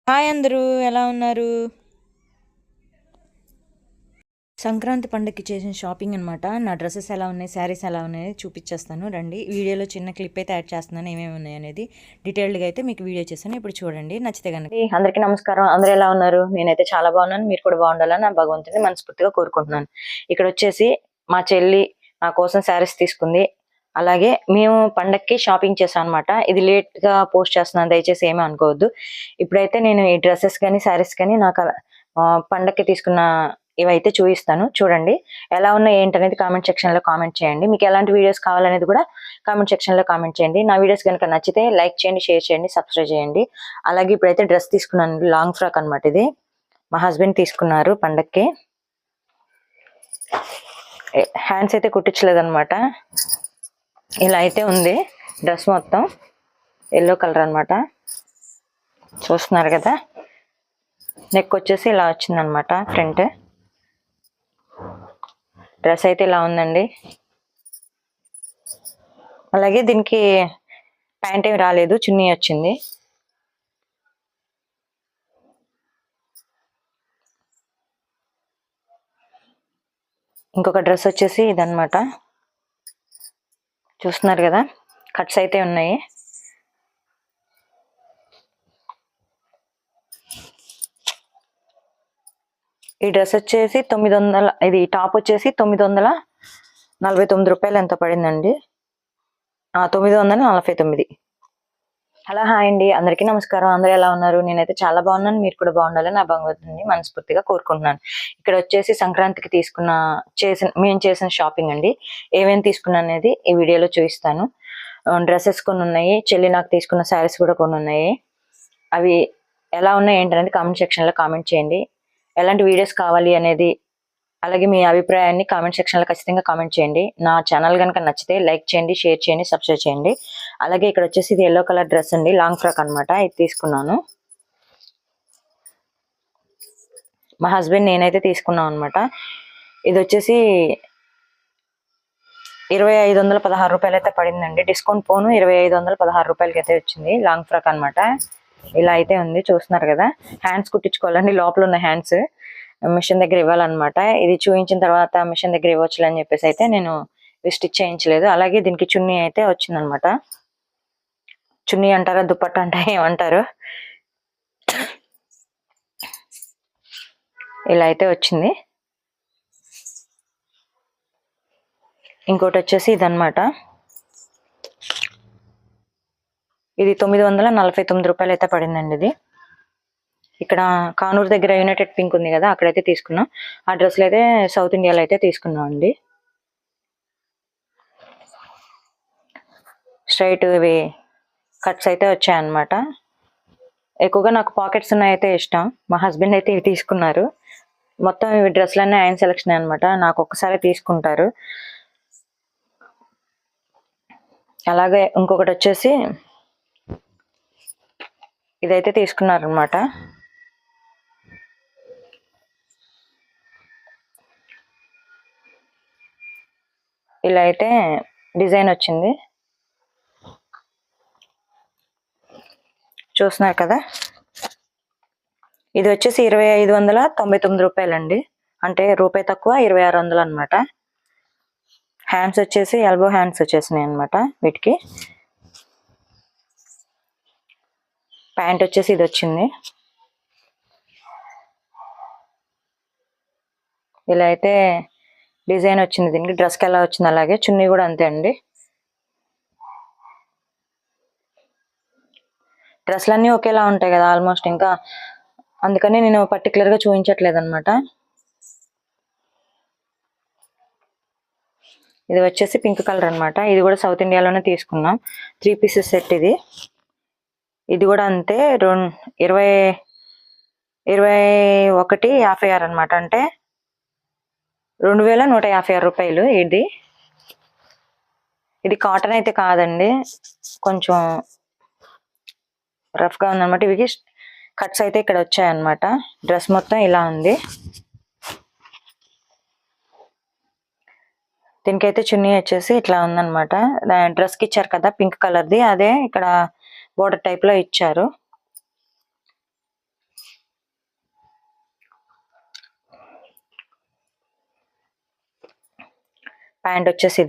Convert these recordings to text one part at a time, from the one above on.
Hi అందరూ, ఎలా ఉన్నారు? సంక్రాంతి పండుగకి చేసిన షాపింగ్ అనమాట. నా డ్రెస్సెస్ ఎలా ఉన్నాయి, శారీస్ ఎలా ఉన్నాయి చూపించేస్తాను రండి. వీడియోలో చిన్న క్లిప్ అయితే యాడ్ చేస్తున్నాను, ఏమేమి ఉన్నాయి అనేది డీటెయిల్డ్గా అయితే మీకు వీడియో చేస్తాను. ఇప్పుడు చూడండి, నచ్చితే కనుక. అందరికీ నమస్కారం. అందరూ ఎలా ఉన్నారు? నేనైతే చాలా బాగున్నాను, మీరు కూడా బాగుండాలని నా భగవంతుని మనస్ఫూర్తిగా కోరుకుంటున్నాను. ఇక్కడ వచ్చేసి మా చెల్లి నా కోసం శారీస్ తీసుకుంది. అలాగే మేము పండక్కి షాపింగ్ చేసాం అనమాట. ఇది లేట్గా పోస్ట్ చేస్తున్నాను, దయచేసి ఏమీ అనుకోవద్దు. ఇప్పుడైతే నేను ఈ డ్రెస్సెస్ కానీ శారీస్ కానీ నాకు పండక్కి తీసుకున్న ఇవైతే చూపిస్తాను. చూడండి ఎలా ఉన్నాయి ఏంటనేది కామెంట్ సెక్షన్ లో కామెంట్ చేయండి. మీకు ఎలాంటి వీడియోస్ కావాలనేది కూడా కామెంట్ సెక్షన్ లో కామెంట్ చేయండి. నా వీడియోస్ కనుక నచ్చితే లైక్ చేయండి, షేర్ చేయండి, సబ్స్క్రైబ్ చేయండి. అలాగే ఇప్పుడైతే డ్రెస్ తీసుకున్నాను, లాంగ్ ఫ్రాక్ అనమాట. ఇది మా హస్బెండ్ తీసుకున్నారు పండక్కి. హ్యాండ్స్ అయితే కుట్టించలేదు అనమాట. ఇలా అయితే ఉంది డ్రెస్ మొత్తం, ఎల్లో కలర్ అనమాట. చూస్తున్నారు కదా, నెక్ వచ్చేసి ఇలా వచ్చిందనమాట. ఫ్రంట్ డ్రెస్ అయితే ఇలా ఉందండి. అలాగే దీనికి ప్యాంట్ ఏమి రాలేదు, చున్నీ వచ్చింది. ఇంకొక డ్రెస్ వచ్చేసి ఇదన్నమాట. చూస్తున్నారు కదా, కట్స్ అయితే ఉన్నాయి. ఈ డ్రెస్ వచ్చేసి 900, ఇది టాప్ వచ్చేసి 949 రూపాయలు ఎంత పడిందండి. 949. హలో, హాయ్ అండి, అందరికీ నమస్కారం. అందరూ ఎలా ఉన్నారు? నేనైతే చాలా బాగున్నాను, మీరు కూడా బాగుండాలని నా భగవంతుని మనస్ఫూర్తిగా కోరుకుంటున్నాను. ఇక్కడ వచ్చేసి సంక్రాంతికి మేము చేసిన షాపింగ్ అండి. ఏమేమి తీసుకున్నాను అనేది ఈ వీడియోలో చూపిస్తాను. డ్రెస్సెస్ కొన్ని ఉన్నాయి, చెల్లి నాకు తీసుకున్న శారీస్ కూడా కొన్ని ఉన్నాయి. అవి ఎలా ఉన్నాయి ఏంటనేది కామెంట్ సెక్షన్లో కామెంట్ చేయండి. ఎలాంటి వీడియోస్ కావాలి అనేది, అలాగే మీ అభిప్రాయాన్ని కామెంట్ సెక్షన్లో ఖచ్చితంగా కామెంట్ చేయండి. నా ఛానల్ కనుక నచ్చితే లైక్ చేయండి, షేర్ చేయండి, సబ్స్క్రైబ్ చేయండి. అలాగే ఇక్కడ వచ్చేసి ఇది ఎల్లో కలర్ డ్రెస్ అండి, లాంగ్ ఫ్రాక్ అనమాట. ఇది తీసుకున్నాను. మా హస్బెండ్ నేనైతే తీసుకున్నాం అనమాట. ఇది వచ్చేసి 2516 రూపాయలు అయితే పడిందండి. డిస్కౌంట్ పోను 2516 రూపాయలకి అయితే వచ్చింది. లాంగ్ ఫ్రాక్ అనమాట. ఇలా అయితే ఉంది, చూస్తున్నారు కదా. హ్యాండ్స్ కుట్టించుకోవాలండి, లోపల ఉన్న హ్యాండ్స్ మిషన్ దగ్గర ఇవ్వాలన్నమాట. ఇది చూపించిన తర్వాత మిషన్ దగ్గర ఇవ్వచ్చు అని చెప్పేసి అయితే నేను స్టిచ్ చేయించలేదు. అలాగే దీనికి చున్నీ అయితే వచ్చిందనమాట. చున్నీ అంటారా, దుప్పట్ట అంటే ఏమంటారు, ఇలా అయితే వచ్చింది. ఇంకోటి వచ్చేసి ఇదన్నమాట. ఇది 949 రూపాయలు అయితే పడిందండి. ఇది ఇక్కడ కానూరు దగ్గర యునైటెడ్ పింక్ ఉంది కదా, అక్కడైతే తీసుకున్నాం. ఆ డ్రెస్లు అయితే సౌత్ ఇండియాలో అయితే తీసుకున్నాం అండి. స్ట్రైట్ ఇవి కట్స్ అయితే వచ్చాయన్నమాట. ఎక్కువగా నాకు పాకెట్స్ ఉన్నాయైతే ఇష్టం. మా హస్బెండ్ అయితే ఇవి తీసుకున్నారు. మొత్తం ఇవి డ్రెస్లన్నీ ఆయన సెలెక్షన్ అనమాట, నాకు ఒక్కసారి తీసుకుంటారు. అలాగే ఇంకొకటి వచ్చేసి ఇదైతే తీసుకున్నారు అనమాట. ఇలా అయితే డిజైన్ వచ్చింది, చూస్తున్నారు కదా. ఇది వచ్చేసి 2599 రూపాయలండి, అంటే రూపాయి తక్కువ, 2600 అనమాట. హ్యాండ్స్ వచ్చేసి ఎల్బో హ్యాండ్స్ వచ్చేసినాయి అనమాట. వీటికి ప్యాంట్ వచ్చేసి ఇది వచ్చింది. ఇలా అయితే డిజైన్ వచ్చింది దీనికి. డ్రెస్కి ఎలా వచ్చింది అలాగే చున్నీ కూడా అంతే అండి. డ్రెస్లన్నీ ఒకేలా ఉంటాయి కదా ఆల్మోస్ట్, ఇంకా అందుకని నేను పర్టికులర్గా చూపించట్లేదు అనమాట. ఇది వచ్చేసి పింక్ కలర్ అనమాట. ఇది కూడా సౌత్ ఇండియాలోనే తీసుకున్నాం. 3 పీసెస్ సెట్ ఇది. ఇది కూడా అంతే, 2156 అనమాట, అంటే 2156 రూపాయలు. ఇది కాటన్ అయితే కాదండి, కొంచెం రఫ్గా ఉందన్నమాట. ఇవి కట్స్ అయితే ఇక్కడ వచ్చాయన్నమాట. డ్రెస్ మొత్తం ఇలా ఉంది. దీనికైతే చున్నీ వచ్చేసి ఇట్లా ఉందన్నమాట. డ్రెస్కి ఇచ్చారు కదా పింక్ కలర్ది, అదే ఇక్కడ బోర్డర్ టైప్లో ఇచ్చారు. ప్యాంట్ వచ్చేసి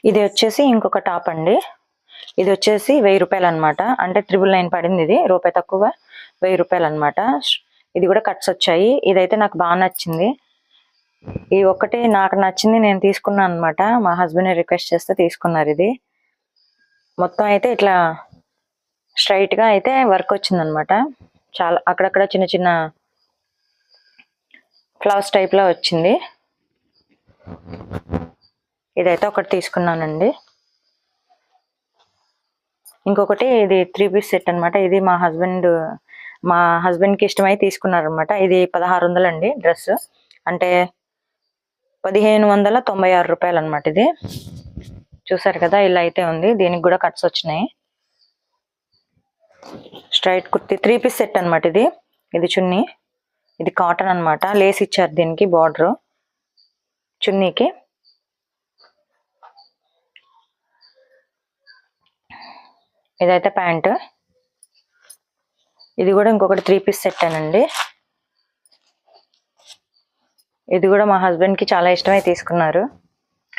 ఇది వచ్చేసి ఇంకొక టాప్ అండి. ఇది వచ్చేసి 1000 రూపాయలు అనమాట. అంటే 999 పడింది. ఇది రూపాయి తక్కువ, 1000 రూపాయలు అనమాట. ఇది కూడా కట్స్ వచ్చాయి. ఇదైతే నాకు బాగా నచ్చింది. ఈ ఒక్కటి నాకు నచ్చింది, నేను తీసుకున్నాను అనమాట. మా హస్బెండ్ రిక్వెస్ట్ చేస్తే తీసుకున్నారు. ఇది మొత్తం అయితే ఇట్లా స్ట్రైట్ గా అయితే వర్క్ వచ్చిందనమాట. చాలా అక్కడక్కడ చిన్న చిన్న ఫ్లవర్స్ టైప్ లో వచ్చింది. ఇదైతే ఒకటి తీసుకున్నానండి. ఇంకొకటి ఇది 3 పీస్ సెట్ అనమాట. ఇది మా హస్బెండ్ కి ఇష్టమై తీసుకున్నారనమాట. ఇది 1600 అండి డ్రెస్. అంటే 1596 రూపాయలు అనమాట. ఇది చూసారు కదా, ఇలా అయితే ఉంది. దీనికి కూడా కట్స్ వచ్చినాయి. స్ట్రైట్ కుర్తీ 3 పీస్ సెట్ అనమాట. ఇది చున్నీ. ఇది కాటన్ అనమాట. లేస్ ఇచ్చారు దీనికి బార్డర్ చున్నీకి. ఇదైతే ప్యాంట్. ఇది కూడా ఇంకొకటి 3 పీస్ సెట్ అనండి. ఇది కూడా మా హస్బెండ్ కి చాలా ఇష్టమై తీసుకున్నారు.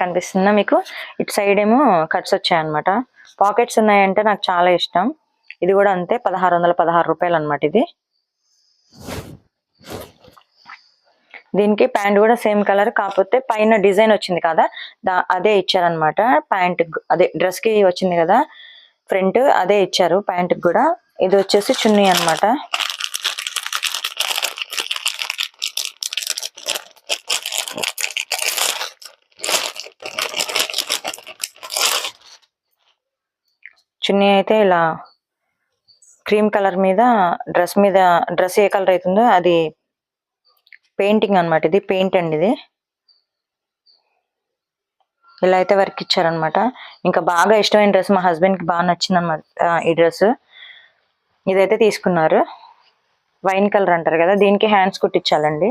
కనిపిస్తుందా మీకు? ఇటు సైడ్ ఏమో కట్స్ వచ్చాయన్నమాట. పాకెట్స్ ఉన్నాయంటే నాకు చాలా ఇష్టం. ఇది కూడా అంతే, 1616 రూపాయలు అనమాట. ఇది దీనికి ప్యాంట్ కూడా సేమ్ కలర్, కాకపోతే పైన డిజైన్ వచ్చింది కదా, అదే ఇచ్చారనమాట. ప్యాంట్ అదే డ్రెస్ కి వచ్చింది కదా ఫ్రంట్, అదే ఇచ్చారు ప్యాంట్ కూడా. ఇది వచ్చేసి చున్నీ అనమాట. చున్నీ అయితే ఇలా క్రీమ్ కలర్ మీద డ్రెస్ ఏ కలర్ అవుతుందో అది పెయింటింగ్ అనమాట. ఇది పెయింట్ అండి. ఇది ఇలా అయితే వర్క్ ఇచ్చారనమాట. ఇంకా బాగా ఇష్టమైన డ్రెస్, మా హస్బెండ్ కి బాగా నచ్చింది అనమాట ఈ డ్రెస్. ఇదైతే తీసుకున్నారు. వైన్ కలర్ అంటారు కదా, దీనికి హ్యాండ్స్ కుట్టించాలండి.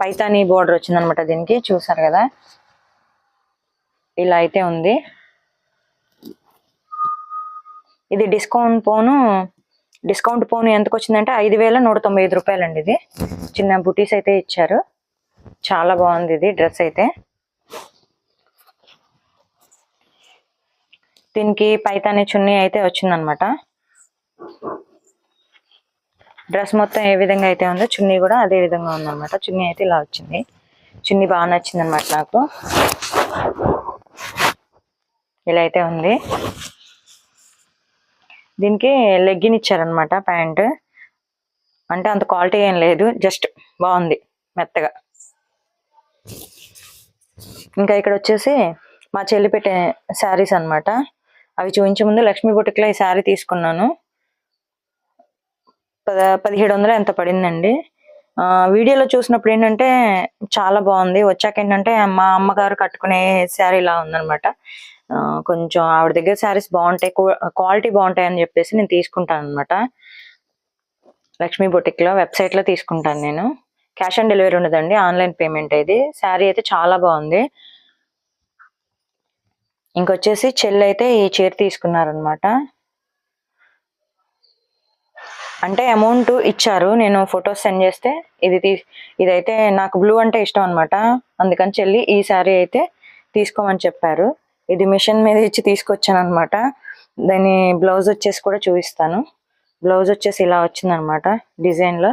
పైతాని బోర్డర్ వచ్చింది అనమాట దీనికి. చూసారు కదా, ఇలా అయితే ఉంది. ఇది డిస్కౌంట్ పోను ఎంతకు వచ్చిందంటే 5195 రూపాయలు అండి. ఇది చిన్న బుటీస్ అయితే ఇచ్చారు. చాలా బాగుంది ఇది డ్రెస్ అయితే. దీనికి పైతాని చున్నీ అయితే వచ్చిందనమాట. డ్రెస్ మొత్తం ఏ విధంగా అయితే ఉందో చున్నీ కూడా అదే విధంగా ఉందన్నమాట. చున్నీ అయితే ఇలా వచ్చింది. చున్నీ బాగా నచ్చింది అనమాట నాకు. ఇలా అయితే ఉంది. దీనికి లెగ్గిన్ ఇచ్చారనమాట. ప్యాంట్ అంటే అంత క్వాలిటీ ఏం లేదు, జస్ట్ బాగుంది మెత్తగా. ఇంకా ఇక్కడ వచ్చేసి మా చెల్లి పెట్టే శారీస్ అనమాట. అవి చూపించే ముందు లక్ష్మీ బొటిక్లో ఈ శారీ తీసుకున్నాను. 1700 ఎంత పడిందండి. వీడియోలో చూసినప్పుడు ఏంటంటే చాలా బాగుంది. వచ్చాక ఏంటంటే మా అమ్మగారు కట్టుకునే శారీ ఇలా ఉందనమాట. కొంచెం ఆవిడ దగ్గర శారీస్ బాగుంటాయి, క్వాలిటీ బాగుంటాయి అని చెప్పేసి నేను తీసుకుంటాను అనమాట. లక్ష్మీ బొటిక్లో వెబ్సైట్లో తీసుకుంటాను నేను. క్యాష్ ఆన్ డెలివరీ ఉండదండి, ఆన్లైన్ పేమెంట్. ఇది శారీ అయితే చాలా బాగుంది. ఇంకొచ్చేసి చెల్లి అయితే ఈ చీర తీసుకున్నారనమాట. అంటే అమౌంట్ ఇచ్చారు, నేను ఫొటోస్ సెండ్ చేస్తే ఇదైతే నాకు బ్లూ అంటే ఇష్టం అనమాట. అందుకని చెల్లి ఈ శారీ అయితే తీసుకోమని చెప్పారు. ఇది మిషన్ మీద ఇచ్చి తీసుకొచ్చాను అనమాట. దాని బ్లౌజ్ వచ్చేసి కూడా చూపిస్తాను. బ్లౌజ్ వచ్చేసి ఇలా వచ్చిందనమాట డిజైన్లో.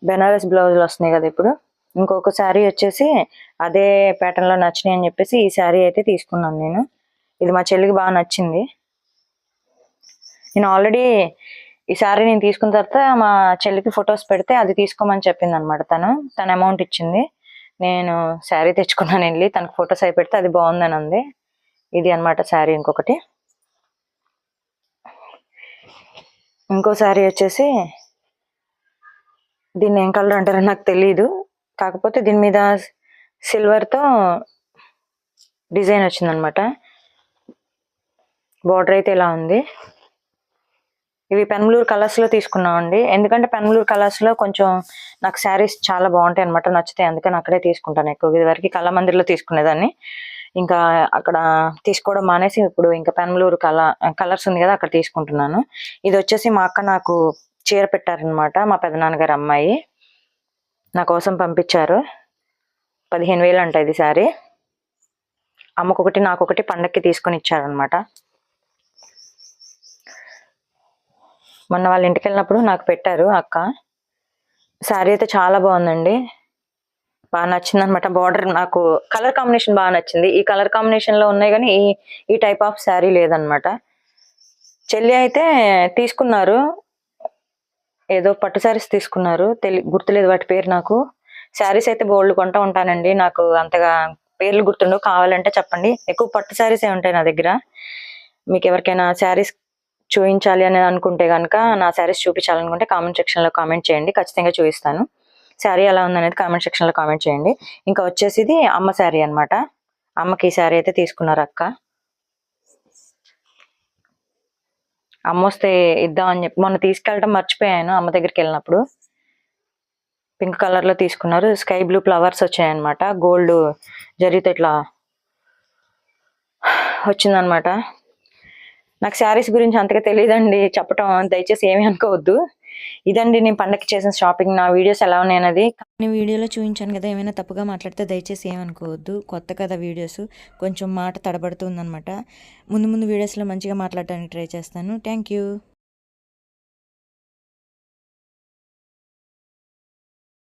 బెనారస్ బ్లౌజులు వస్తున్నాయి కదా ఇప్పుడు. ఇంకొక శారీ వచ్చేసి అదే ప్యాటర్న్లో నచ్చినాయి అని చెప్పేసి ఈ శారీ అయితే తీసుకున్నాను నేను. ఇది మా చెల్లికి బాగా నచ్చింది. నేను ఆల్రెడీ ఈ శారీ నేను తీసుకున్న తర్వాత మా చెల్లికి ఫొటోస్ పెడితే అది తీసుకోమని చెప్పింది అనమాట. తన అమౌంట్ ఇచ్చింది. నేను శారీ తెచ్చుకున్నాను వెళ్ళి, తనకు ఫొటోస్ అయి పెడితే అది బాగుందని అంది. ఇది అనమాట శారీ. ఇంకో శారీ వచ్చేసి దీన్ని ఏం కలర్ అంటారో నాకు తెలీదు, కాకపోతే దీని మీద సిల్వర్తో డిజైన్ వచ్చిందనమాట. బార్డర్ అయితే ఇలా ఉంది. ఇవి పెన్మలూరు కలర్స్ లో తీసుకున్నామండి. ఎందుకంటే పెన్మలూరు కలర్స్ లో కొంచెం నాకు శారీస్ చాలా బాగుంటాయి అనమాట, నచ్చుతాయి. అందుకని అక్కడే తీసుకుంటాను ఎక్కువ. ఇది వరకు కళామందిర్లో తీసుకునేదాన్ని, ఇంకా అక్కడ తీసుకోవడం మానేసి ఇప్పుడు ఇంకా పెన్మలూరు కలర్స్ ఉంది కదా, అక్కడ తీసుకుంటున్నాను. ఇది వచ్చేసి మా అక్క నాకు చీర పెట్టారనమాట, మా పెదనాన్నగారు అమ్మాయి. నా కోసం పంపించారు. 15,000 అంట ఇది శారీ. అమ్మకొకటి నాకొకటి పండక్కి తీసుకొని ఇచ్చారనమాట. మొన్న వాళ్ళ ఇంటికి వెళ్ళినప్పుడు నాకు పెట్టారు అక్క. శారీ అయితే చాలా బాగుందండి, బాగా నచ్చింది అనమాట. బార్డర్ నాకు కలర్ కాంబినేషన్ బాగా నచ్చింది. ఈ కలర్ కాంబినేషన్ లో ఉన్నాయి కానీ ఈ టైప్ ఆఫ్ శారీ లేదనమాట. చెల్లి అయితే తీసుకున్నారు, ఏదో పట్టు శారీస్ తీసుకున్నారు, గుర్తులేదు వాటి పేరు నాకు. శారీస్ అయితే బోల్డ్ కొంటా ఉంటానండి, నాకు అంతగా పేర్లు గుర్తుండవు. కావాలంటే చెప్పండి. ఎక్కువ పట్టు శారీస్ ఉంటాయి నా దగ్గర. మీకు ఎవరికైనా శారీస్ చూపించాలి అని అనుకుంటే కనుక, నా శారీస్ చూపించాలనుకుంటే కామెంట్ సెక్షన్లో కామెంట్ చేయండి, ఖచ్చితంగా చూపిస్తాను. శారీ ఎలా ఉందనేది కామెంట్ సెక్షన్లో కామెంట్ చేయండి. ఇంకా వచ్చేసి ఇది అమ్మ శారీ అనమాట. అమ్మకి ఈ శారీ అయితే తీసుకున్నారు అక్క. అమ్మ వస్తే ఇద్దామని చెప్పి మొన్న తీసుకెళ్ళడం మర్చిపోయాను. అమ్మ దగ్గరికి వెళ్ళినప్పుడు పింక్ కలర్లో తీసుకున్నారు. స్కై బ్లూ ఫ్లవర్స్ వచ్చాయన్నమాట, గోల్డ్ జరిగితే ఇట్లా వచ్చిందనమాట. నాకు శారీస్ గురించి అంతగా తెలియదండి చెప్పటం, దయచేసి ఏమీ అనుకోవద్దు. ఇదండి నేను పండగకి చేసిన షాపింగ్. నా వీడియోస్ ఎలా ఉన్నాయి అనేది నేను వీడియోలో చూపించాను కదా, ఏమైనా తప్పుగా మాట్లాడితే దయచేసి ఏమనుకోవద్దు. కొత్త కదా వీడియోస్, కొంచెం మాట తడబడుతుందనమాట. ముందు వీడియోస్లో మంచిగా మాట్లాడడానికి ట్రై చేస్తాను. Thank you.